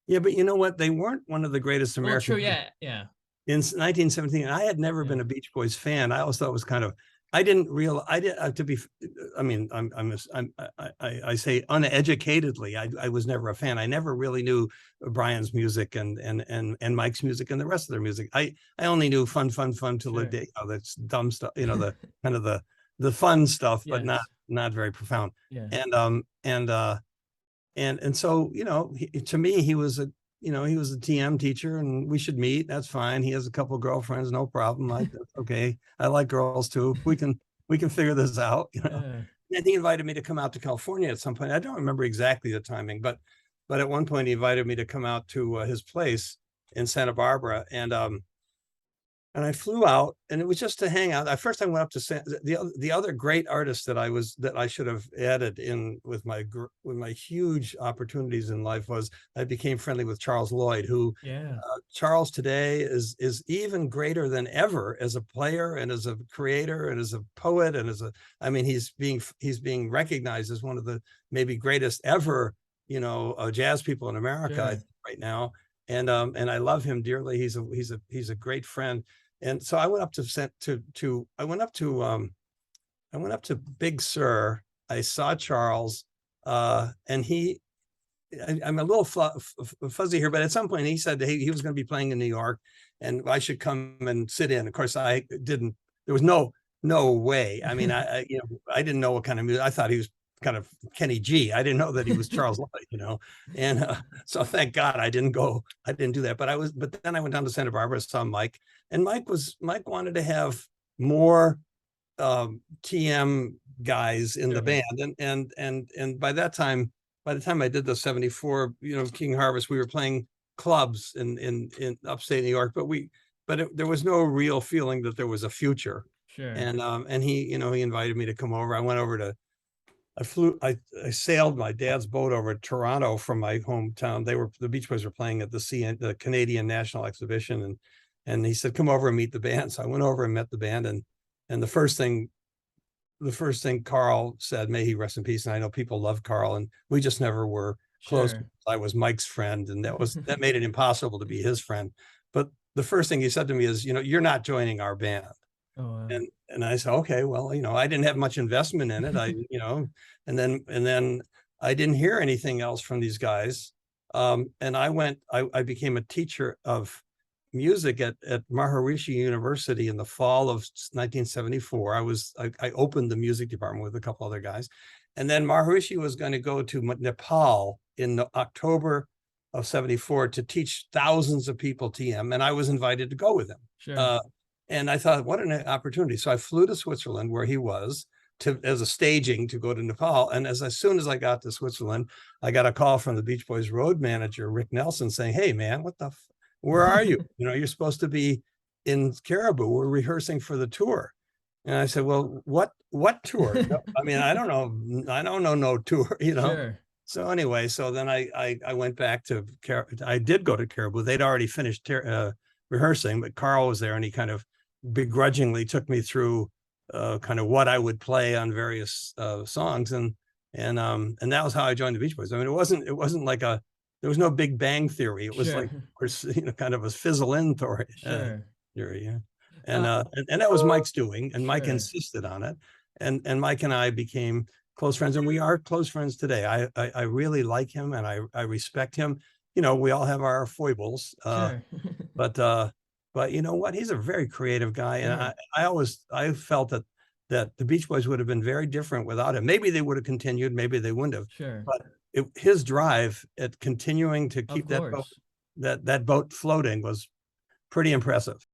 Yeah, but you know what? They weren't one of the greatest Well, true. American bands. Yeah. Yeah. In 1917, I had never Yeah. been a Beach Boys fan. I always thought it was kind of, I didn't realize, I did to be, I mean, I say uneducatedly, I was never a fan. I never really knew Brian's music and Mike's music and the rest of their music. I only knew fun till the Sure. day, that's dumb stuff, the kind of the fun stuff, but Yes. not very profound. Yeah. And so to me he was he was a TM teacher, and we should meet. That's fine. He has a couple of girlfriends, no problem. That's okay. I like girls too. We can figure this out. Yeah. And he invited me to come out to California at some point. I don't remember exactly the timing, but at one point he invited me to come out to his place in Santa Barbara, and I flew out, and it was just to hang out. I went up to the other great artist that I should have added in with my huge opportunities in life was I became friendly with Charles Lloyd, who Yeah. Charles today is even greater than ever as a player and as a creator and as a poet and I mean he's being recognized as one of the maybe greatest ever jazz people in America, I Sure. think, right now. And I love him dearly. He's a great friend. And so I went up to Big Sur. I saw Charles, and I'm a little fuzzy here, but at some point he said he was going to be playing in New York, and I should come and sit in. Of course, I didn't. There was no way. I mean, I didn't know what kind of music. I thought he was kind of Kenny G. I didn't know that he was Charles Lloyd. And so thank God I didn't go. I didn't do that. But then I went down to Santa Barbara, saw Mike, and Mike wanted to have more TM guys in the Sure. band, and by the time I did the 74, King Harvest, we were playing clubs in upstate New York, but there was no real feeling that there was a future. Sure. And he invited me to come over. I sailed my dad's boat over to Toronto from my hometown. The Beach Boys were playing at the Canadian National Exhibition, and he said, come over and meet the band. So I went over and met the band, and the first thing Carl said, may he rest in peace. And I know people love Carl, and we just never were close. Sure. I was Mike's friend, and that made it impossible to be his friend. But the first thing he said to me is, you're not joining our band. Oh, wow. And I said, okay, well, I didn't have much investment in it. And then I didn't hear anything else from these guys. And I became a teacher of music at Maharishi University in the fall of 1974. I opened the music department with a couple other guys. And then Maharishi was going to go to Nepal in October of 74 to teach thousands of people TM. And I was invited to go with him. Sure. And I thought, what an opportunity. So I flew to Switzerland, where he was, as a staging to go to Nepal. And as soon as I got to Switzerland, I got a call from the Beach Boys road manager, Rick Nelson, saying, hey, man, where are you? You're supposed to be in Caribou. We're rehearsing for the tour. And I said, well, what tour? No, I mean, I don't know. I don't know no tour, Sure. So anyway, so then I went back to I did go to Caribou. They'd already finished rehearsing, but Carl was there, and he kind of begrudgingly took me through kind of what I would play on various songs, and that was how I joined the Beach Boys. I mean, it wasn't like there was no Big Bang Theory. It was Sure. like kind of a fizzle in theory. Sure. Yeah. And that was Mike's doing, and Mike Sure. insisted on it, and Mike and I became close friends, and we are close friends today. I really like him, and I respect him. We all have our foibles, Sure. but you know what? He's a very creative guy, and Sure. I felt that the Beach Boys would have been very different without him. Maybe they would have continued, maybe they wouldn't have. Sure. But his drive at continuing to Of keep course. that boat floating was pretty impressive.